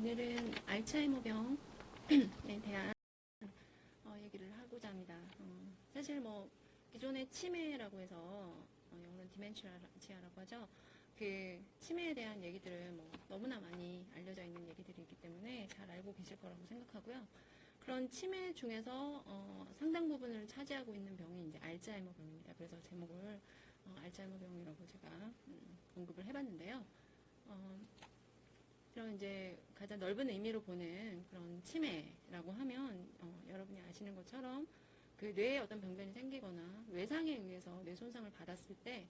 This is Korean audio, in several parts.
오늘은 알츠하이머병에 대한 얘기를 하고자 합니다. 사실 뭐 기존의 치매라고 해서 영어로는 디멘치아라고 하죠. 그 치매에 대한 얘기들은 뭐 너무나 많이 알려져 있는 얘기들이기 때문에 잘 알고 계실 거라고 생각하고요. 그런 치매 중에서 상당 부분을 차지하고 있는 병이 이제 알츠하이머병입니다. 그래서 제목을 알츠하이머병이라고 제가 언급을 해봤는데요. 그럼 이제 가장 넓은 의미로 보는 그런 치매라고 하면 여러분이 아시는 것처럼 그 뇌에 어떤 병변이 생기거나 외상에 의해서 뇌 손상을 받았을 때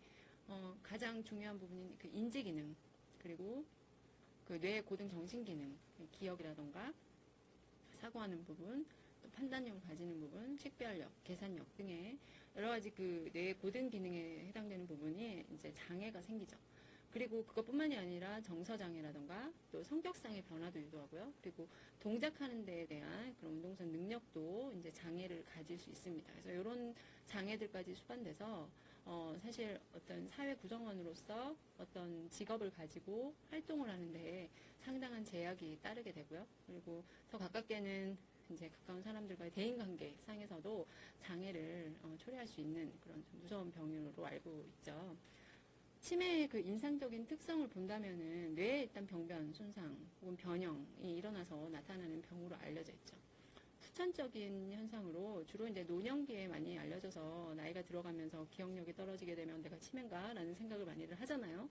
가장 중요한 부분인 그 인지 기능, 그리고 그 뇌의 고등 정신 기능, 기억이라던가 사고하는 부분, 또 판단력을 가지는 부분, 식별력, 계산력 등의 여러 가지 그 뇌의 고등 기능에 해당되는 부분이 이제 장애가 생기죠. 그리고 그것뿐만이 아니라 정서장애라던가 또 성격상의 변화도 유도하고요. 그리고 동작하는 데에 대한 그런 운동선 능력도 이제 장애를 가질 수 있습니다. 그래서 이런 장애들까지 수반돼서 사실 어떤 사회 구성원으로서 어떤 직업을 가지고 활동을 하는데 상당한 제약이 따르게 되고요. 그리고 더 가깝게는 이제 가까운 사람들과의 대인관계 상에서도 장애를 초래할 수 있는 그런 좀 무서운 병으로 알고 있죠. 치매의 그 인상적인 특성을 본다면은 뇌에 일단 병변, 손상 혹은 변형이 일어나서 나타나는 병으로 알려져 있죠. 후천적인 현상으로 주로 이제 노년기에 많이 알려져서 나이가 들어가면서 기억력이 떨어지게 되면 내가 치매인가? 라는 생각을 많이들 하잖아요.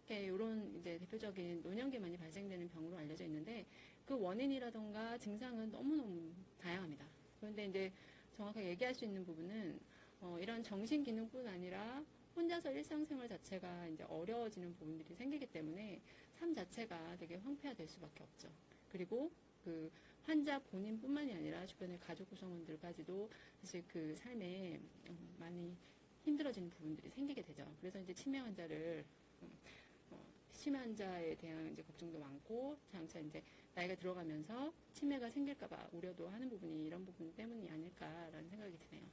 이런 이제 대표적인 노년기에 많이 발생되는 병으로 알려져 있는데 그 원인이라던가 증상은 너무너무 다양합니다. 그런데 이제 정확하게 얘기할 수 있는 부분은 이런 정신 기능뿐 아니라 혼자서 일상생활 자체가 이제 어려워지는 부분들이 생기기 때문에 삶 자체가 되게 황폐화될 수밖에 없죠. 그리고 그 환자 본인뿐만이 아니라 주변의 가족 구성원들까지도 사실 그 삶에 많이 힘들어지는 부분들이 생기게 되죠. 그래서 이제 치매 환자를 치매 환자에 대한 이제 걱정도 많고, 장차 이제 나이가 들어가면서 치매가 생길까봐 우려도 하는 부분이 이런 부분 때문이 아닐까라는 생각이 드네요.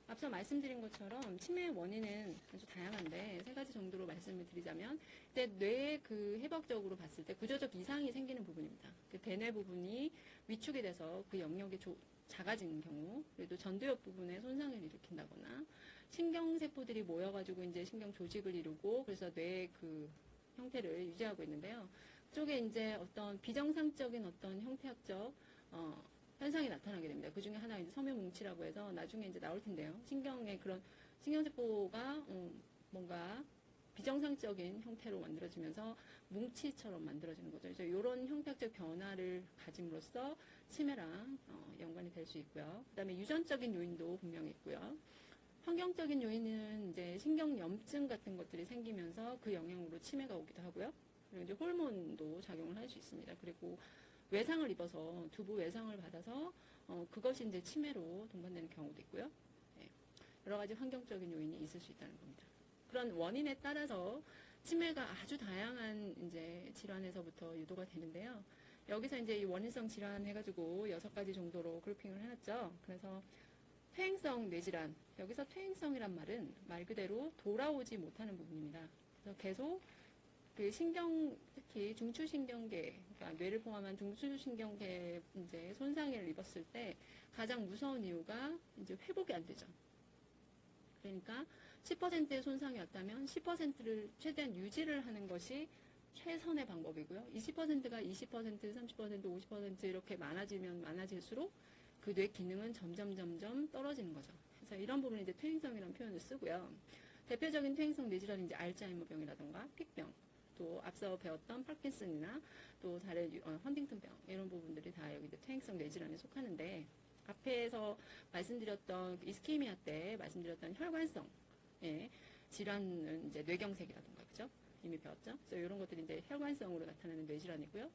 앞서 말씀드린 것처럼 치매의 원인은 아주 다양한데 세 가지 정도로 말씀을 드리자면, 뇌의 그 해박적으로 봤을 때 구조적 이상이 생기는 부분입니다. 그 대뇌 부분이 위축이 돼서 그 영역이 작아지는 경우, 그리고 전두엽 부분에 손상을 일으킨다거나, 신경세포들이 모여가지고 이제 신경 조직을 이루고 그래서 뇌의 그 형태를 유지하고 있는데요. 그쪽에 이제 어떤 비정상적인 어떤 형태학적 현상이 나타나게 됩니다. 그 중에 하나가 이제 섬유뭉치라고 해서 나중에 이제 나올 텐데요. 신경의 그런 신경세포가 뭔가 비정상적인 형태로 만들어지면서 뭉치처럼 만들어지는 거죠. 그래서 이런 형태학적 변화를 가짐으로써 치매랑 연관이 될 수 있고요. 그 다음에 유전적인 요인도 분명히 있고요. 환경적인 요인은 이제 신경염증 같은 것들이 생기면서 그 영향으로 치매가 오기도 하고요. 그리고 이제 호르몬도 작용을 할 수 있습니다. 그리고 외상을 입어서 두부 외상을 받아서 그것이 이제 치매로 동반되는 경우도 있고요. 네. 여러 가지 환경적인 요인이 있을 수 있다는 겁니다. 그런 원인에 따라서 치매가 아주 다양한 이제 질환에서부터 유도가 되는데요. 여기서 이제 이 원인성 질환 해가지고 6가지 정도로 그룹핑을 해놨죠. 그래서 퇴행성 뇌질환, 여기서 퇴행성이란 말은 말 그대로 돌아오지 못하는 부분입니다. 그래서 계속 그 신경, 특히 중추신경계, 그러니까 뇌를 포함한 중추신경계에 이제 손상을 입었을 때 가장 무서운 이유가 이제 회복이 안 되죠. 그러니까 10%의 손상이었다면 10%를 최대한 유지를 하는 것이 최선의 방법이고요. 20%가 20%, 30%, 50% 이렇게 많아지면 많아질수록 그 뇌 기능은 점점 떨어지는 거죠. 그래서 이런 부분을 이제 퇴행성이라는 표현을 쓰고요. 대표적인 퇴행성 뇌질환이 이제 알츠하이머병이라던가 픽병, 또 앞서 배웠던 파킨슨이나 또 다른 헌팅턴병 이런 부분들이 다 여기 퇴행성 뇌질환에 속하는데, 앞에서 말씀드렸던 이스케미아 때 말씀드렸던 혈관성 질환은 이제 뇌경색이라던가, 그죠? 이미 배웠죠? 그래서 이런 것들이 이제 혈관성으로 나타나는 뇌질환이고요.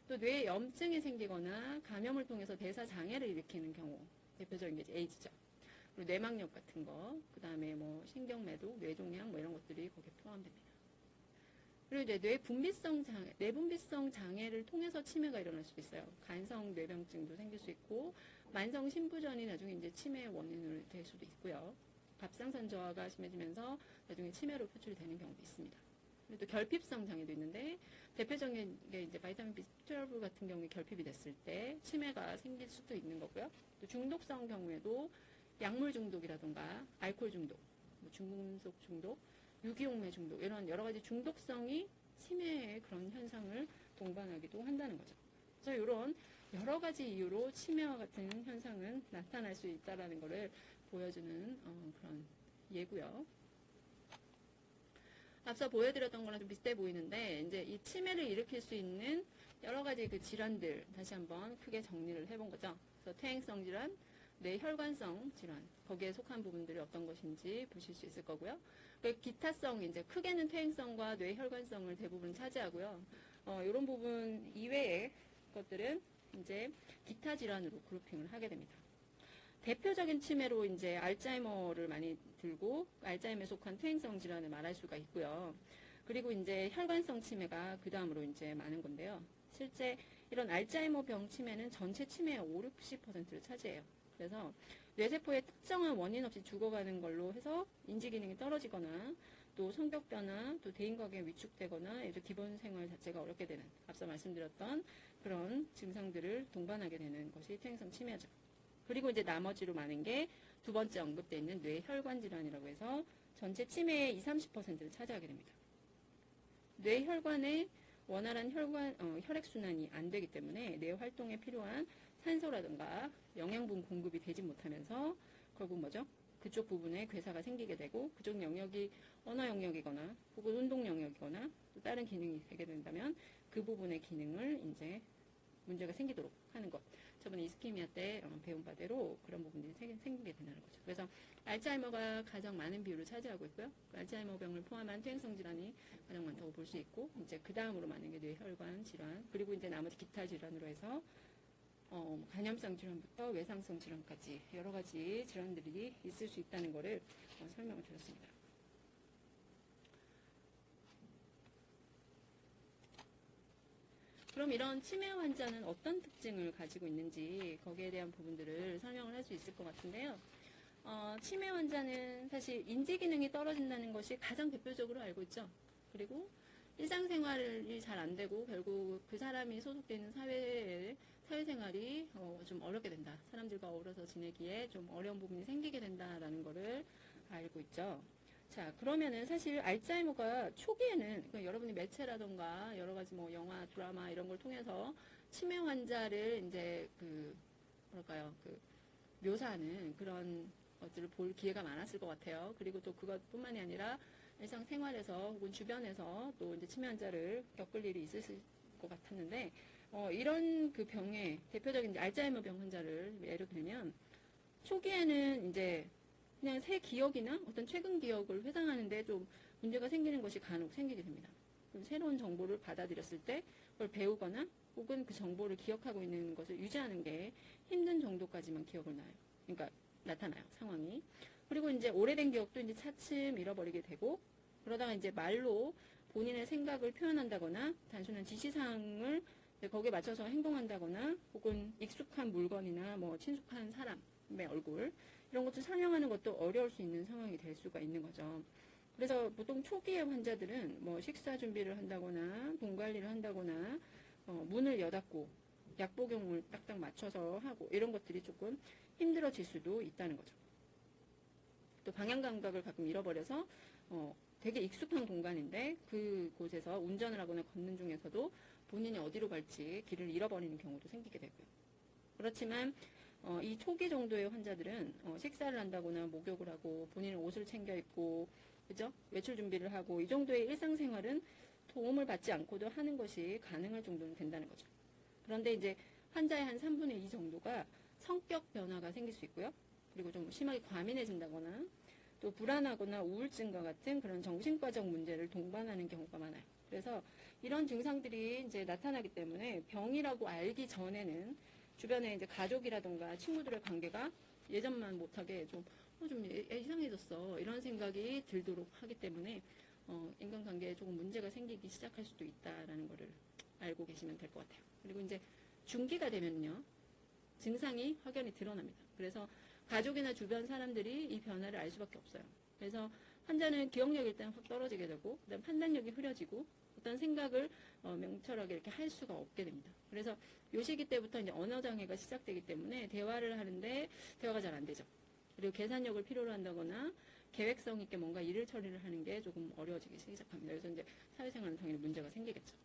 또 뇌에 염증이 생기거나 감염을 통해서 대사 장애를 일으키는 경우, 대표적인 게 이제 에이즈죠. 그리고 뇌막염 같은 거, 그 다음에 뭐 신경매도, 뇌종양 뭐 이런 것들이 거기에 포함됩니다. 그리고 이제 뇌분비성 장애를 통해서 치매가 일어날 수도 있어요. 간성 뇌병증도 생길 수 있고, 만성 신부전이 나중에 이제 치매의 원인으로 될 수도 있고요. 갑상선 저하가 심해지면서 나중에 치매로 표출이 되는 경우도 있습니다. 그리고 또 결핍성 장애도 있는데 대표적인 게 이제 바이타민 B12 같은 경우에 결핍이 됐을 때 치매가 생길 수도 있는 거고요. 또 중독성 경우에도 약물 중독이라던가 알코올 중독, 뭐 중금속 중독, 유기용매 중독 이런 여러 가지 중독성이 치매의 그런 현상을 동반하기도 한다는 거죠. 그래서 이런 여러 가지 이유로 치매와 같은 현상은 나타날 수 있다라는 것을 보여주는 그런 예고요. 앞서 보여드렸던 거랑 좀 비슷해 보이는데 이제 이 치매를 일으킬 수 있는 여러 가지 그 질환들 다시 한번 크게 정리를 해본 거죠. 그래서 퇴행성 질환, 뇌혈관성 질환 거기에 속한 부분들이 어떤 것인지 보실 수 있을 거고요. 기타성 이제 크게는 퇴행성과 뇌혈관성을 대부분 차지하고요. 이런 부분 이외의 것들은 이제 기타 질환으로 그룹핑을 하게 됩니다. 대표적인 치매로 이제 알츠하이머를 많이 들고 알츠하이머에 속한 퇴행성 질환을 말할 수가 있고요. 그리고 이제 혈관성 치매가 그 다음으로 이제 많은 건데요. 실제 이런 알츠하이머병 치매는 전체 치매의 50~60%를 차지해요. 그래서 뇌세포의 특정한 원인 없이 죽어가는 걸로 해서 인지 기능이 떨어지거나 또 성격 변화, 또 대인관계가 위축되거나 기본 생활 자체가 어렵게 되는 앞서 말씀드렸던 그런 증상들을 동반하게 되는 것이 퇴행성 치매죠. 그리고 이제 나머지로 많은 게 두 번째 언급되어 있는 뇌혈관 질환이라고 해서 전체 치매의 20~30%를 차지하게 됩니다. 뇌혈관의 원활한 혈액순환이 안 되기 때문에 뇌 활동에 필요한 산소라든가 영양분 공급이 되지 못하면서 결국 뭐죠? 그쪽 부분에 괴사가 생기게 되고 그쪽 영역이 언어 영역이거나 혹은 운동 영역이거나 또 다른 기능이 되게 된다면 그 부분의 기능을 이제 문제가 생기도록 하는 것. 저번에 이스케미아 때 배운 바대로 그런 부분들이 생기게 된다는 거죠. 그래서 알츠하이머가 가장 많은 비율을 차지하고 있고요. 알츠하이머병을 포함한 퇴행성 질환이 가장 많다고 볼 수 있고 이제 그 다음으로 많은 게 뇌혈관 질환 그리고 이제 나머지 기타 질환으로 해서 간염성 질환부터 외상성 질환까지 여러 가지 질환들이 있을 수 있다는 것을 설명을 드렸습니다. 그럼 이런 치매 환자는 어떤 특징을 가지고 있는지 거기에 대한 부분들을 설명을 할 수 있을 것 같은데요. 치매 환자는 사실 인지 기능이 떨어진다는 것이 가장 대표적으로 알고 있죠. 그리고 일상생활이 잘 안 되고 결국 그 사람이 소속되는 사회생활이 좀 어렵게 된다. 사람들과 어우러져 지내기에 좀 어려운 부분이 생기게 된다라는 것을 알고 있죠. 자, 그러면은 사실 알츠하이머가 초기에는 그러니까 여러분이 매체라던가 여러 가지 뭐 영화, 드라마 이런 걸 통해서 치매 환자를 이제 묘사하는 그런 것들을 볼 기회가 많았을 것 같아요. 그리고 또 그것뿐만이 아니라 일상생활에서 혹은 주변에서 또 이제 치매 환자를 겪을 일이 있을 것 같았는데 이런 그 병의 대표적인 이제 알츠하이머병 환자를 예로 들면 초기에는 이제 그냥 새 기억이나 어떤 최근 기억을 회상하는데 좀 문제가 생기는 것이 간혹 생기게 됩니다. 그럼 새로운 정보를 받아들였을 때 그걸 배우거나 혹은 그 정보를 기억하고 있는 것을 유지하는 게 힘든 정도까지만 기억을 나요. 그러니까 나타나요, 상황이. 그리고 이제 오래된 기억도 이제 차츰 잃어버리게 되고 그러다가 이제 말로 본인의 생각을 표현한다거나 단순한 지시사항을 거기에 맞춰서 행동한다거나 혹은 익숙한 물건이나 뭐 친숙한 사람의 얼굴 이런 것들 설명하는 것도 어려울 수 있는 상황이 될 수가 있는 거죠. 그래서 보통 초기의 환자들은 뭐 식사 준비를 한다거나 돈 관리를 한다거나 문을 여닫고 약 복용을 딱딱 맞춰서 하고 이런 것들이 조금 힘들어질 수도 있다는 거죠. 또 방향 감각을 가끔 잃어버려서 되게 익숙한 공간인데 그곳에서 운전을 하거나 걷는 중에서도 본인이 어디로 갈지 길을 잃어버리는 경우도 생기게 되고요. 그렇지만 이 초기 정도의 환자들은 식사를 한다거나 목욕을 하고 본인의 옷을 챙겨 입고 그죠? 외출 준비를 하고 이 정도의 일상생활은 도움을 받지 않고도 하는 것이 가능할 정도는 된다는 거죠. 그런데 이제 환자의 한 3분의 2 정도가 성격 변화가 생길 수 있고요. 그리고 좀 심하게 과민해진다거나 또 불안하거나 우울증과 같은 그런 정신과적 문제를 동반하는 경우가 많아요. 그래서 이런 증상들이 이제 나타나기 때문에 병이라고 알기 전에는 주변에 이제 가족이라던가 친구들의 관계가 예전만 못하게 좀 이상해졌어. 이런 생각이 들도록 하기 때문에 인간관계에 조금 문제가 생기기 시작할 수도 있다라는 거를 알고 계시면 될 것 같아요. 그리고 이제 중기가 되면요. 증상이 확연히 드러납니다. 그래서 가족이나 주변 사람들이 이 변화를 알 수밖에 없어요. 그래서 환자는 기억력이 일단 확 떨어지게 되고, 그다음 판단력이 흐려지고, 어떤 생각을 명철하게 이렇게 할 수가 없게 됩니다. 그래서 요 시기 때부터 이제 언어 장애가 시작되기 때문에 대화를 하는데 대화가 잘 안 되죠. 그리고 계산력을 필요로 한다거나 계획성 있게 뭔가 일을 처리를 하는 게 조금 어려워지기 시작합니다. 그래서 이제 사회생활은 당연히 문제가 생기겠죠.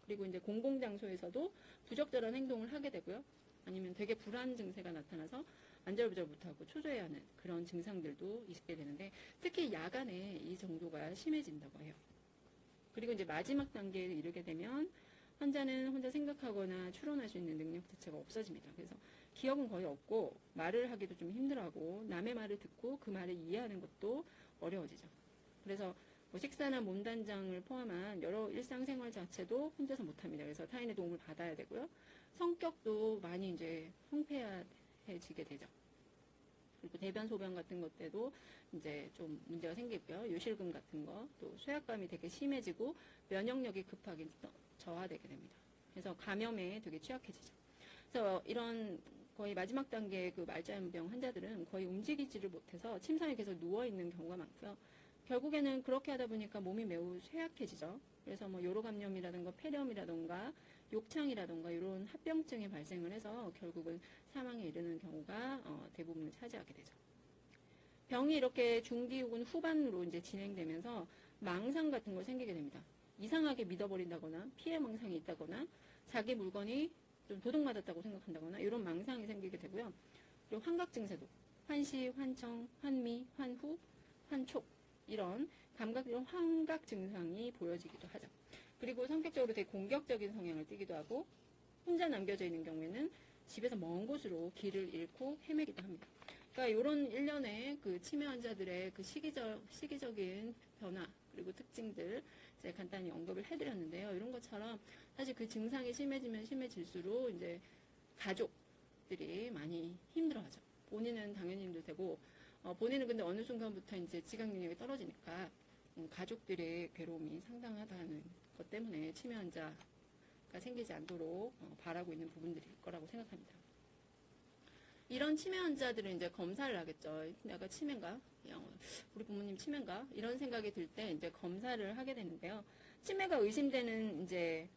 그리고 이제 공공장소에서도 부적절한 행동을 하게 되고요. 아니면 되게 불안 증세가 나타나서 안절부절 못하고 초조해하는 그런 증상들도 있게 되는데, 특히 야간에 이 정도가 심해진다고 해요. 그리고 이제 마지막 단계에 이르게 되면 환자는 혼자 생각하거나 추론할 수 있는 능력 자체가 없어집니다. 그래서 기억은 거의 없고 말을 하기도 좀 힘들어하고 남의 말을 듣고 그 말을 이해하는 것도 어려워지죠. 그래서 뭐 식사나 몸단장을 포함한 여러 일상생활 자체도 혼자서 못합니다. 그래서 타인의 도움을 받아야 되고요. 성격도 많이 이제 황폐해지게 되죠. 그리고 대변 소변 같은 것 때도 이제 좀 문제가 생기고요. 요실금 같은 거, 또 쇠약감이 되게 심해지고 면역력이 급하게 저하되게 됩니다. 그래서 감염에 되게 취약해지죠. 그래서 이런 거의 마지막 단계의 그 말자연병 환자들은 거의 움직이지를 못해서 침상에 계속 누워 있는 경우가 많고요. 결국에는 그렇게 하다 보니까 몸이 매우 쇠약해지죠. 그래서 뭐 요로감염이라든가 폐렴이라든가 욕창이라든가 이런 합병증이 발생을 해서 결국은 사망에 이르는 경우가 대부분을 차지하게 되죠. 병이 이렇게 중기 혹은 후반으로 이제 진행되면서 망상 같은 걸 생기게 됩니다. 이상하게 믿어버린다거나 피해 망상이 있다거나 자기 물건이 좀 도둑맞았다고 생각한다거나 이런 망상이 생기게 되고요. 그리고 환각 증세도 환시, 환청, 환미, 환후, 환촉 이런 감각적 환각 증상이 보여지기도 하죠. 그리고 성격적으로 되게 공격적인 성향을 띠기도 하고 혼자 남겨져 있는 경우에는 집에서 먼 곳으로 길을 잃고 헤매기도 합니다. 그러니까 이런 일련의 그 치매 환자들의 그 시기적인 변화 그리고 특징들 제가 간단히 언급을 해드렸는데요. 이런 것처럼 사실 그 증상이 심해지면 심해질수록 이제 가족들이 많이 힘들어하죠. 본인은 당연히 힘들테고 본인은 근데 어느 순간부터 이제 지각 능력이 떨어지니까 가족들의 괴로움이 상당하다는 것 때문에 치매 환자가 생기지 않도록 바라고 있는 부분들일 거라고 생각합니다. 이런 치매 환자들은 이제 검사를 하겠죠. 내가 치매인가? 우리 부모님 치매인가? 이런 생각이 들 때 이제 검사를 하게 되는데요. 치매가 의심되는 이제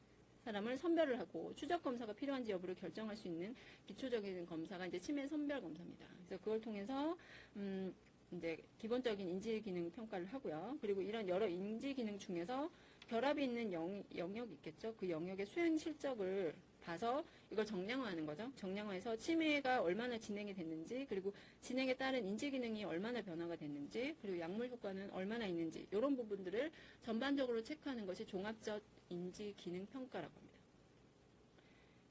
사람을 선별을 하고 추적 검사가 필요한지 여부를 결정할 수 있는 기초적인 검사가 이제 치매 선별 검사입니다. 그래서 그걸 통해서 이제 기본적인 인지 기능 평가를 하고요. 그리고 이런 여러 인지 기능 중에서 결합이 있는 영역이 있겠죠. 그 영역의 수행 실적을 봐서 이걸 정량화하는 거죠. 정량화해서 치매가 얼마나 진행이 됐는지, 그리고 진행에 따른 인지 기능이 얼마나 변화가 됐는지, 그리고 약물 효과는 얼마나 있는지 이런 부분들을 전반적으로 체크하는 것이 종합적 인지 기능 평가라고 합니다.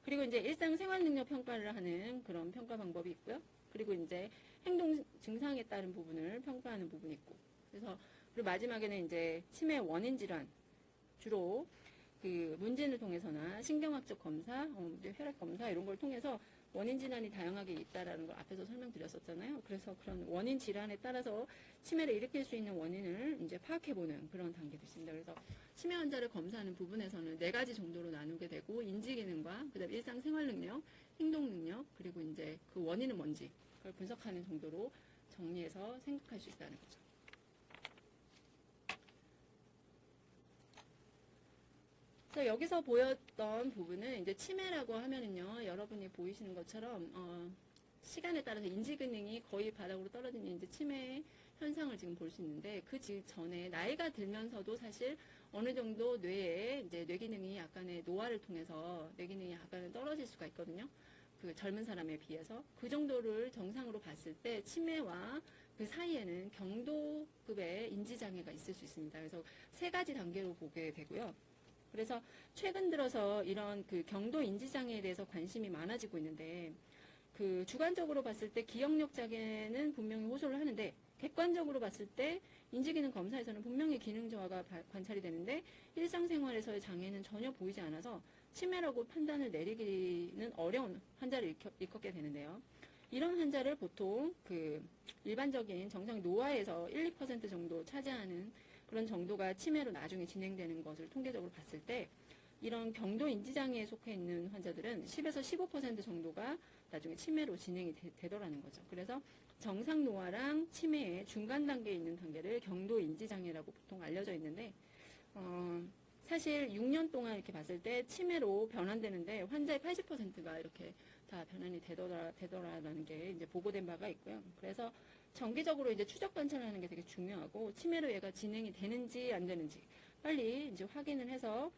그리고 이제 일상 생활 능력 평가를 하는 그런 평가 방법이 있고요. 그리고 이제 행동 증상에 따른 부분을 평가하는 부분이 있고, 그래서 그리고 마지막에는 이제 치매 원인 질환 주로 그 문진을 통해서나 신경학적 검사, 혈액 검사 이런 걸 통해서 원인 질환이 다양하게 있다라는 걸 앞에서 설명드렸었잖아요. 그래서 그런 원인 질환에 따라서 치매를 일으킬 수 있는 원인을 이제 파악해보는 그런 단계도 있습니다. 그래서 치매 환자를 검사하는 부분에서는 4가지 정도로 나누게 되고 인지 기능과 그다음 일상 생활 능력, 행동 능력 그리고 이제 그 원인은 뭔지 그걸 분석하는 정도로 정리해서 생각할 수 있다는 거죠. 그래서 여기서 보였던 부분은 이제 치매라고 하면은요, 여러분이 보이시는 것처럼 시간에 따라서 인지 기능이 거의 바닥으로 떨어지는 이제 치매 현상을 지금 볼 수 있는데 그 전에 나이가 들면서도 사실 어느 정도 뇌에 이제 뇌 기능이 약간의 노화를 통해서 뇌 기능이 약간 떨어질 수가 있거든요. 그 젊은 사람에 비해서 그 정도를 정상으로 봤을 때 치매와 그 사이에는 경도급의 인지 장애가 있을 수 있습니다. 그래서 3가지 단계로 보게 되고요. 그래서 최근 들어서 이런 그 경도 인지 장애에 대해서 관심이 많아지고 있는데 그 주관적으로 봤을 때 기억력 장애는 분명히 호소를 하는데 객관적으로 봤을 때 인지기능 검사에서는 분명히 기능 저하가 관찰이 되는데 일상생활에서의 장애는 전혀 보이지 않아서 치매라고 판단을 내리기는 어려운 환자를 일컫게 되는데요. 이런 환자를 보통 그 일반적인 정상 노화에서 1, 2% 정도 차지하는 그런 정도가 치매로 나중에 진행되는 것을 통계적으로 봤을 때 이런 경도 인지장애에 속해 있는 환자들은 10에서 15% 정도가 나중에 치매로 진행이 되더라는 거죠. 그래서 정상 노화랑 치매의 중간 단계에 있는 단계를 경도 인지 장애라고 보통 알려져 있는데 사실 6년 동안 이렇게 봤을 때 치매로 변환되는데 환자의 80%가 이렇게 다 변환이 되더라라는 게 이제 보고된 바가 있고요. 그래서 정기적으로 이제 추적 관찰하는 게 되게 중요하고 치매로 얘가 진행이 되는지 안 되는지 빨리 이제 확인을 해서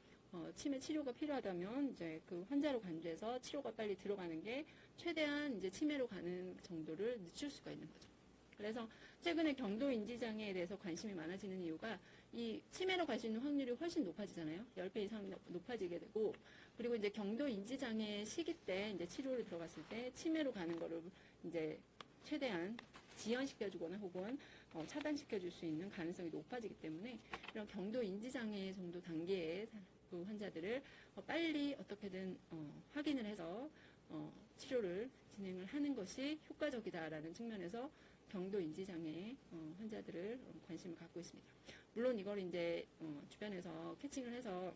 치매 치료가 필요하다면 이제 그 환자로 간주해서 치료가 빨리 들어가는 게 최대한 이제 치매로 가는 정도를 늦출 수가 있는 거죠. 그래서 최근에 경도 인지 장애에 대해서 관심이 많아지는 이유가 이 치매로 갈 수 있는 확률이 훨씬 높아지잖아요. 10배 이상 높아지게 되고 그리고 이제 경도 인지 장애 시기 때 이제 치료를 들어갔을 때 치매로 가는 거를 이제 최대한 지연시켜주거나 혹은 차단시켜줄 수 있는 가능성이 높아지기 때문에 이런 경도 인지 장애 정도 단계의 그 환자들을 빨리 어떻게든 확인을 해서 치료를 진행을 하는 것이 효과적이다라는 측면에서 경도 인지 장애 환자들을 관심을 갖고 있습니다. 물론 이걸 이제 주변에서 캐칭을 해서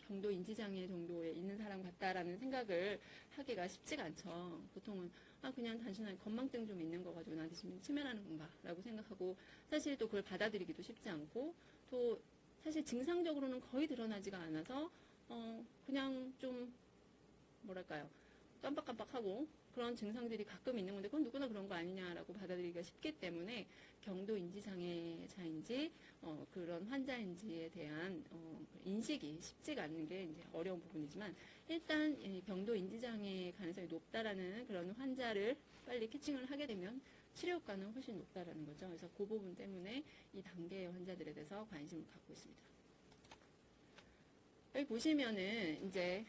경도 인지 장애 정도에 있는 사람 같다라는 생각을 하기가 쉽지가 않죠. 보통은 그냥 단순한 건망증 좀 있는 거 가지고 나한테 지금 치매라는 건가라고 생각하고 사실 또 그걸 받아들이기도 쉽지 않고 또 사실 증상적으로는 거의 드러나지가 않아서 그냥 좀 뭐랄까요 깜빡깜빡하고 그런 증상들이 가끔 있는 건데 그건 누구나 그런 거 아니냐라고 받아들이기가 쉽기 때문에 경도 인지 장애자인지 그런 환자인지에 대한 인식이 쉽지가 않는 게 이제 어려운 부분이지만 일단 이 경도 인지 장애 가능성이 높다라는 그런 환자를 빨리 캐칭을 하게 되면 치료 효과는 훨씬 높다라는 거죠. 그래서 그 부분 때문에 이 단계의 환자들에 대해서 관심을 갖고 있습니다. 여기 보시면은 이제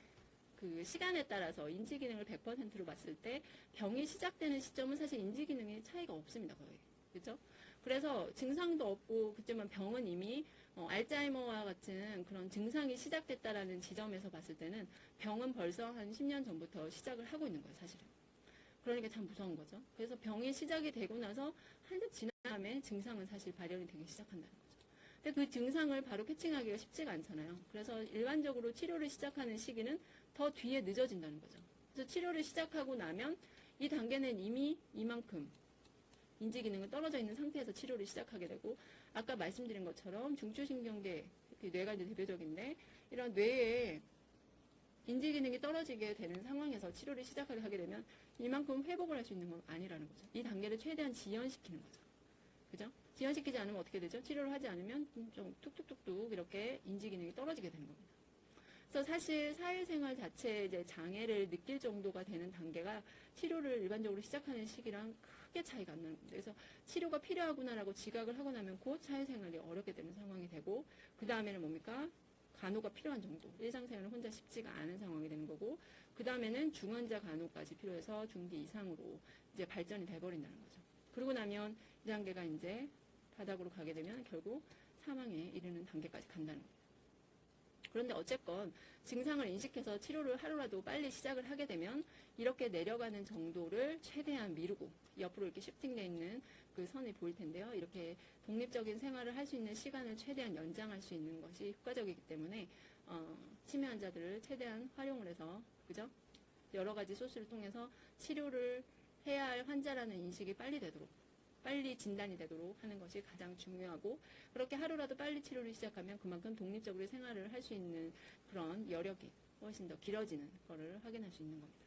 그 시간에 따라서 인지 기능을 100%로 봤을 때 병이 시작되는 시점은 사실 인지 기능에 차이가 없습니다, 거의. 그죠? 그래서 증상도 없고 그렇지만 병은 이미 알츠하이머와 같은 그런 증상이 시작됐다라는 지점에서 봤을 때는 병은 벌써 한 10년 전부터 시작을 하고 있는 거예요, 사실은. 그러니까 참 무서운 거죠. 그래서 병이 시작이 되고 나서 한참 지난 다음에 증상은 사실 발현이 되기 시작한다는 거죠. 근데 그 증상을 바로 캐칭하기가 쉽지가 않잖아요. 그래서 일반적으로 치료를 시작하는 시기는 더 뒤에 늦어진다는 거죠. 그래서 치료를 시작하고 나면 이 단계는 이미 이만큼 인지 기능은 떨어져 있는 상태에서 치료를 시작하게 되고 아까 말씀드린 것처럼 중추신경계, 뇌가 이제 대표적인데 이런 뇌에 인지 기능이 떨어지게 되는 상황에서 치료를 시작하게 하게 되면 이만큼 회복을 할 수 있는 건 아니라는 거죠. 이 단계를 최대한 지연시키는 거죠. 그죠? 지연시키지 않으면 어떻게 되죠? 치료를 하지 않으면 좀 툭툭툭툭 이렇게 인지 기능이 떨어지게 되는 겁니다. 그래서 사실 사회생활 자체에 이제 장애를 느낄 정도가 되는 단계가 치료를 일반적으로 시작하는 시기랑 크게 차이가 안 나는 겁니다. 그래서 치료가 필요하구나라고 지각을 하고 나면 곧 사회생활이 어렵게 되는 상황이 되고 그 다음에는 뭡니까? 간호가 필요한 정도. 일상생활은 혼자 쉽지가 않은 상황이 되는 거고 그 다음에는 중환자 간호까지 필요해서 중기 이상으로 이제 발전이 돼버린다는 거죠. 그러고 나면 이 단계가 이제 바닥으로 가게 되면 결국 사망에 이르는 단계까지 간다는 겁니다. 그런데 어쨌건 증상을 인식해서 치료를 하루라도 빨리 시작을 하게 되면 이렇게 내려가는 정도를 최대한 미루고 옆으로 이렇게 슈팅되어 있는 그 선이 보일 텐데요. 이렇게 독립적인 생활을 할 수 있는 시간을 최대한 연장할 수 있는 것이 효과적이기 때문에 치매 환자들을 최대한 활용을 해서 그죠? 여러 가지 소스를 통해서 치료를 해야 할 환자라는 인식이 빨리 되도록 빨리 진단이 되도록 하는 것이 가장 중요하고 그렇게 하루라도 빨리 치료를 시작하면 그만큼 독립적으로 생활을 할 수 있는 그런 여력이 훨씬 더 길어지는 거를 확인할 수 있는 겁니다.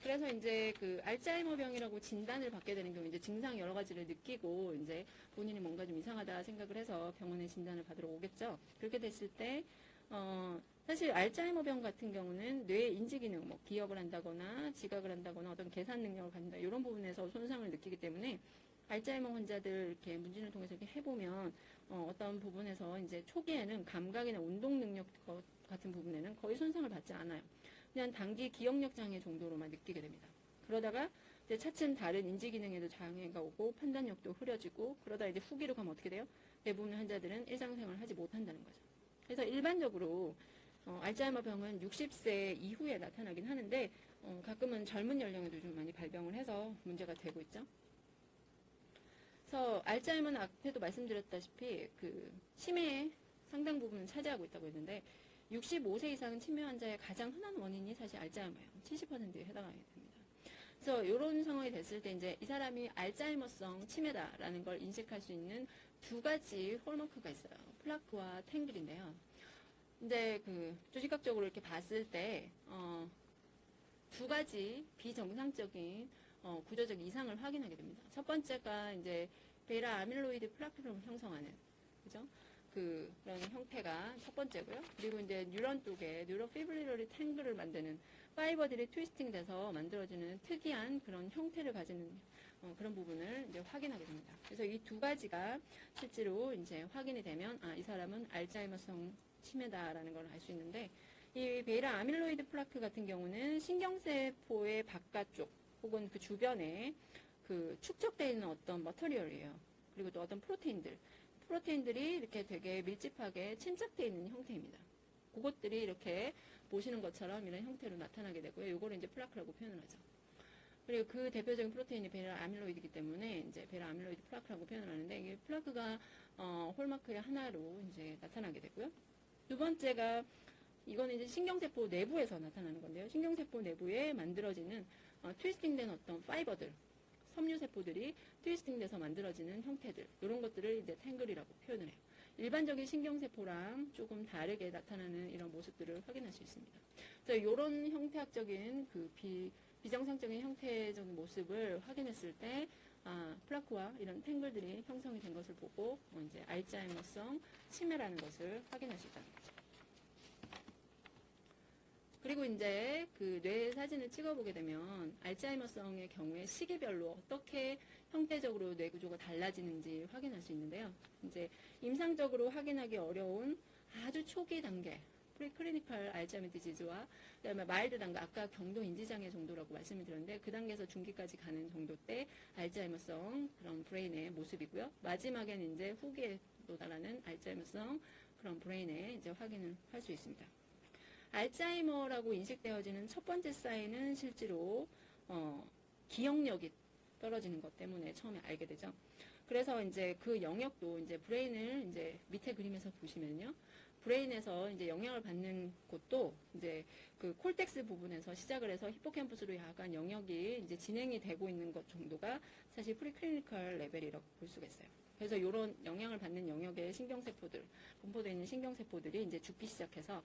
그래서 이제 그 알츠하이머 병이라고 진단을 받게 되는 경우 이제 증상 여러 가지를 느끼고 이제 본인이 뭔가 좀 이상하다 생각을 해서 병원에 진단을 받으러 오겠죠. 그렇게 됐을 때 사실 알츠하이머 병 같은 경우는 뇌 인지 기능, 뭐 기억을 한다거나 지각을 한다거나 어떤 계산 능력을 갖는다 이런 부분에서 손상을 느끼기 때문에 알츠하이머 환자들 이렇게 문진을 통해서 이렇게 해보면 어떤 부분에서 이제 초기에는 감각이나 운동 능력 같은 부분에는 거의 손상을 받지 않아요. 그냥 단기 기억력 장애 정도로만 느끼게 됩니다. 그러다가 이제 차츰 다른 인지 기능에도 장애가 오고 판단력도 흐려지고 그러다 이제 후기로 가면 어떻게 돼요? 대부분의 환자들은 일상생활을 하지 못한다는 거죠. 그래서 일반적으로 알츠하이머 병은 60세 이후에 나타나긴 하는데 가끔은 젊은 연령에도 좀 많이 발병을 해서 문제가 되고 있죠. 그래서 알츠하이머는 앞에도 말씀드렸다시피 그 치매의 상당 부분을 차지하고 있다고 했는데 65세 이상 치매 환자의 가장 흔한 원인이 사실 알츠하이머예요. 70%에 해당하게 됩니다. 그래서 이런 상황이 됐을 때 이제 이 사람이 알츠하이머성 치매다라는 걸 인식할 수 있는 두 가지 홀마크가 있어요. 플라크와 탱글인데요. 근데 그 조직학적으로 이렇게 봤을 때 두 가지 비정상적인 구조적 이상을 확인하게 됩니다. 첫 번째가 이제 베라 아밀로이드 플라크를 형성하는 그죠? 그런 형태가 첫 번째고요. 그리고 이제 뉴런 쪽에 뉴로피브릴러리 탱글을 만드는 파이버들이 트위스팅 돼서 만들어지는 특이한 그런 형태를 가지는 그런 부분을 이제 확인하게 됩니다. 그래서 이 두 가지가 실제로 이제 확인이 되면 이 사람은 알츠하이머성 치매다라는 걸 알 수 있는데 이 베라 아밀로이드 플라크 같은 경우는 신경세포의 바깥쪽 혹은 그 주변에 그 축적되어 있는 어떤 머터리얼이에요. 그리고 또 어떤 프로테인들이 이렇게 되게 밀집하게 침착되어 있는 형태입니다. 그것들이 이렇게 보시는 것처럼 이런 형태로 나타나게 되고요. 요거를 이제 플라크라고 표현을 하죠. 그리고 그 대표적인 프로테인이 베라 아밀로이드이기 때문에 이제 베라 아밀로이드 플라크라고 표현을 하는데 이게 플라크가 홀마크의 하나로 이제 나타나게 되고요. 두 번째가 이거는 이제 신경세포 내부에서 나타나는 건데요. 신경세포 내부에 만들어지는 트위스팅된 어떤 파이버들, 섬유세포들이 트위스팅돼서 만들어지는 형태들, 이런 것들을 이제 탱글이라고 표현을 해요. 일반적인 신경세포랑 조금 다르게 나타나는 이런 모습들을 확인할 수 있습니다. 그래서 이런 형태학적인 그 비정상적인 형태적인 모습을 확인했을 때 플라크와 이런 탱글들이 형성이 된 것을 보고 이제 알츠하이머성 치매라는 것을 확인할 수 있다는 거죠. 그리고 이제 그 뇌 사진을 찍어보게 되면 알츠하이머성의 경우에 시기별로 어떻게 형태적으로 뇌 구조가 달라지는지 확인할 수 있는데요. 이제 임상적으로 확인하기 어려운 아주 초기 단계, 프리클리니컬 알츠하이머 디지즈와 그다음에 마일드 단계, 아까 경도 인지장애 정도라고 말씀을 드렸는데 그 단계에서 중기까지 가는 정도 때 알츠하이머성 그런 브레인의 모습이고요. 마지막에는 이제 후기에 도달하는 알츠하이머성 그런 브레인의 이제 확인을 할 수 있습니다. 알츠하이머라고 인식되어지는 첫 번째 사인은 실제로 기억력이 떨어지는 것 때문에 처음에 알게 되죠. 그래서 이제 그 영역도 이제 브레인을 이제 밑에 그림에서 보시면요. 브레인에서 이제 영향을 받는 곳도 이제 그 콜텍스 부분에서 시작을 해서 히포캠퍼스로 약간 영역이 이제 진행이 되고 있는 것 정도가 사실 프리클리니컬 레벨이라고 볼 수가 있어요. 그래서 이런 영향을 받는 영역의 신경세포들, 분포되어 있는 신경세포들이 이제 죽기 시작해서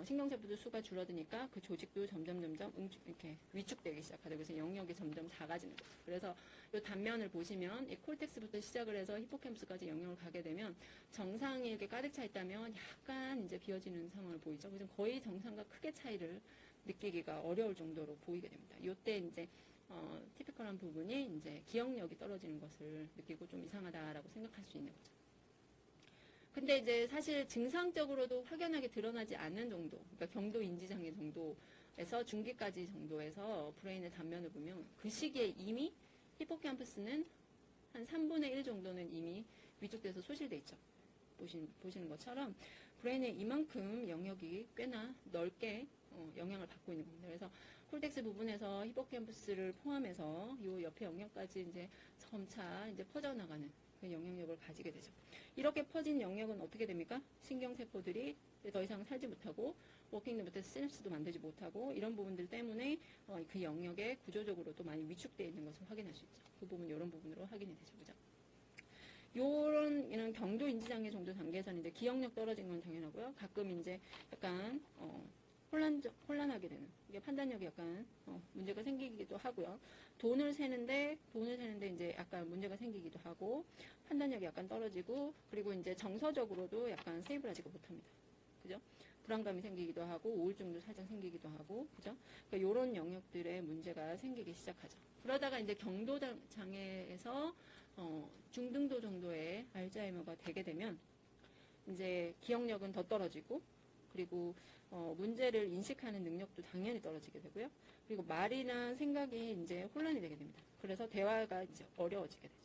신경세포들 수가 줄어드니까 그 조직도 점점 이렇게 위축되기 시작하죠. 그래서 영역이 점점 작아지는 거죠. 그래서 이 단면을 보시면 이 콜텍스부터 시작을 해서 히포캠프스까지 영역을 가게 되면 정상이 이렇게 가득 차 있다면 약간 이제 비어지는 상황을 보이죠. 그래서 거의 정상과 크게 차이를 느끼기가 어려울 정도로 보이게 됩니다. 이때 이제 티피컬한 부분이 이제 기억력이 떨어지는 것을 느끼고 좀 이상하다라고 생각할 수 있는 거죠. 근데 이제 사실 증상적으로도 확연하게 드러나지 않는 정도, 그러니까 경도 인지장애 정도에서 중기까지 정도에서 브레인의 단면을 보면 그 시기에 이미 히포캠퍼스는 한 3분의 1 정도는 이미 위축돼서 소실돼 있죠. 보시는 것처럼 브레인의 이만큼 영역이 꽤나 넓게 영향을 받고 있는 겁니다. 그래서 콜텍스 부분에서 히포캠퍼스를 포함해서 이 옆에 영역까지 이제 점차 이제 퍼져나가는 그 영향력을 가지게 되죠. 이렇게 퍼진 영역은 어떻게 됩니까? 신경세포들이 더 이상 살지 못하고 워킹도 못해서 시냅스도 만들지 못하고 이런 부분들 때문에 그 영역에 구조적으로도 많이 위축되어 있는 것을 확인할 수 있죠. 그 부분 이런 부분으로 확인이 되죠. 그죠? 이런 경도 인지장애 정도 단계에서는 이제 기억력 떨어진 건 당연하고요. 가끔 이제 약간 혼란하게 되는, 이게 판단력이 약간 문제가 생기기도 하고요. 돈을 세는데 이제 약간 문제가 생기기도 하고, 판단력이 약간 떨어지고, 그리고 이제 정서적으로도 약간 스테이블하지가 못합니다. 그죠? 불안감이 생기기도 하고, 우울증도 살짝 생기기도 하고, 그죠? 그러니까 이런 영역들의 문제가 생기기 시작하죠. 그러다가 이제 경도 장애에서 중등도 정도의 알츠하이머가 되게 되면 이제 기억력은 더 떨어지고, 그리고 문제를 인식하는 능력도 당연히 떨어지게 되고요. 그리고 말이나 생각이 이제 혼란이 되게 됩니다. 그래서 대화가 이제 어려워지게 되죠.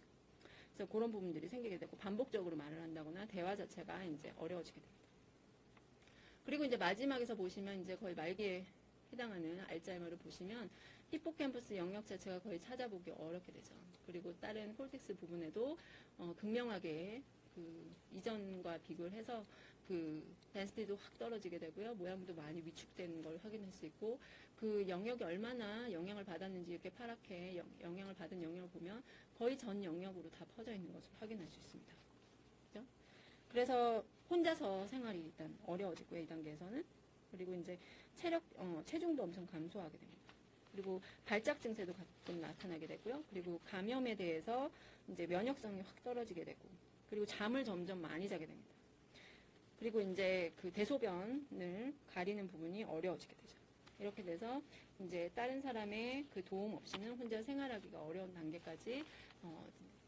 그래서 그런 부분들이 생기게 되고 반복적으로 말을 한다거나 대화 자체가 이제 어려워지게 됩니다. 그리고 이제 마지막에서 보시면 이제 거의 말기에 해당하는 알츠하이머를 보시면 히포캠퍼스 영역 자체가 거의 찾아보기 어렵게 되죠. 그리고 다른 콜텍스 부분에도 극명하게 그 이전과 비교를 해서 그 덴시티도 확 떨어지게 되고요. 모양도 많이 위축되는 걸 확인할 수 있고 그 영역이 얼마나 영향을 받았는지 이렇게 파랗게 영향을 받은 영역을 보면 거의 전 영역으로 다 퍼져 있는 것을 확인할 수 있습니다. 그죠? 그래서 혼자서 생활이 일단 어려워지고요. 이 단계에서는. 그리고 이제 체중도 엄청 감소하게 됩니다. 그리고 발작 증세도 가끔 나타나게 되고요. 그리고 감염에 대해서 이제 면역성이 확 떨어지게 되고, 그리고 잠을 점점 많이 자게 됩니다. 그리고 이제 그 대소변을 가리는 부분이 어려워지게 되죠. 이렇게 돼서 이제 다른 사람의 그 도움 없이는 혼자 생활하기가 어려운 단계까지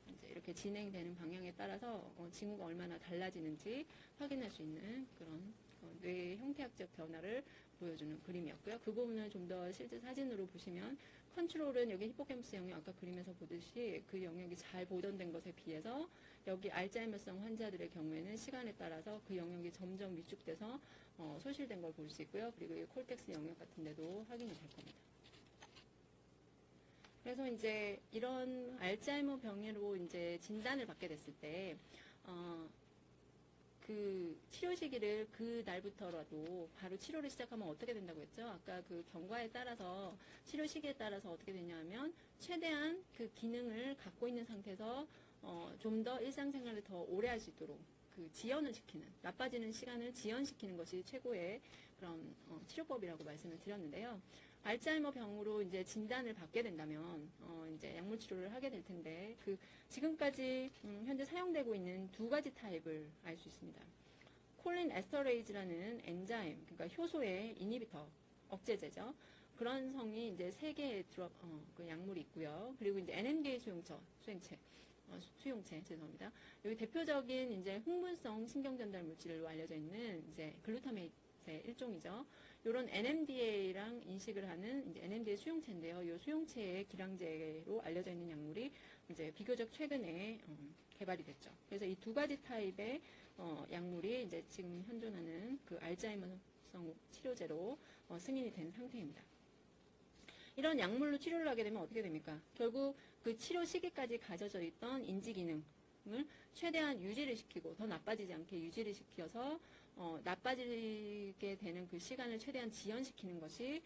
이제 이렇게 진행되는 방향에 따라서 징후가 얼마나 달라지는지 확인할 수 있는 그런 뇌의 형태학적 변화를 보여주는 그림이었고요. 그 부분을 좀 더 실제 사진으로 보시면 컨트롤은 여기 히포캠퍼스 영역 아까 그림에서 보듯이 그 영역이 잘 보존된 것에 비해서 여기 알츠하이머성 환자들의 경우에는 시간에 따라서 그 영역이 점점 위축돼서 소실된 걸 볼 수 있고요. 그리고 이 콜텍스 영역 같은 데도 확인이 될 겁니다. 그래서 이제 이런 알츠하이머 병으로 이제 진단을 받게 됐을 때 그 치료 시기를 그 날부터라도 바로 치료를 시작하면 어떻게 된다고 했죠? 아까 그 경과에 따라서 치료 시기에 따라서 어떻게 되냐면 최대한 그 기능을 갖고 있는 상태에서 좀 더 일상생활을 더 오래 할 수 있도록 그 지연을 시키는, 나빠지는 시간을 지연시키는 것이 최고의 그런 치료법이라고 말씀을 드렸는데요. 알츠하이머 병으로 이제 진단을 받게 된다면 이제 약물 치료를 하게 될 텐데 그 지금까지 현재 사용되고 있는 두 가지 타입을 알 수 있습니다. 콜린 에스터레이즈라는 엔자임, 그러니까 효소의 이니비터, 억제제죠. 그런 성이 이제 세 개의 그 약물이 있고요. 그리고 이제 NMDA 수용체, 죄송합니다. 여기 대표적인 이제 흥분성 신경전달 물질로 알려져 있는 이제 글루타메이트의 일종이죠. 이런 NMDA랑 인식을 하는 이제 NMDA 수용체인데요. 이 수용체의 기량제로 알려져 있는 약물이 이제 비교적 최근에 개발이 됐죠. 그래서 이 두 가지 타입의 약물이 이제 지금 현존하는 그 알츠하이머성 치료제로 승인이 된 상태입니다. 이런 약물로 치료를 하게 되면 어떻게 됩니까? 결국 그 치료 시기까지 가져져 있던 인지 기능을 최대한 유지를 시키고 더 나빠지지 않게 유지를 시켜서 나빠지게 되는 그 시간을 최대한 지연시키는 것이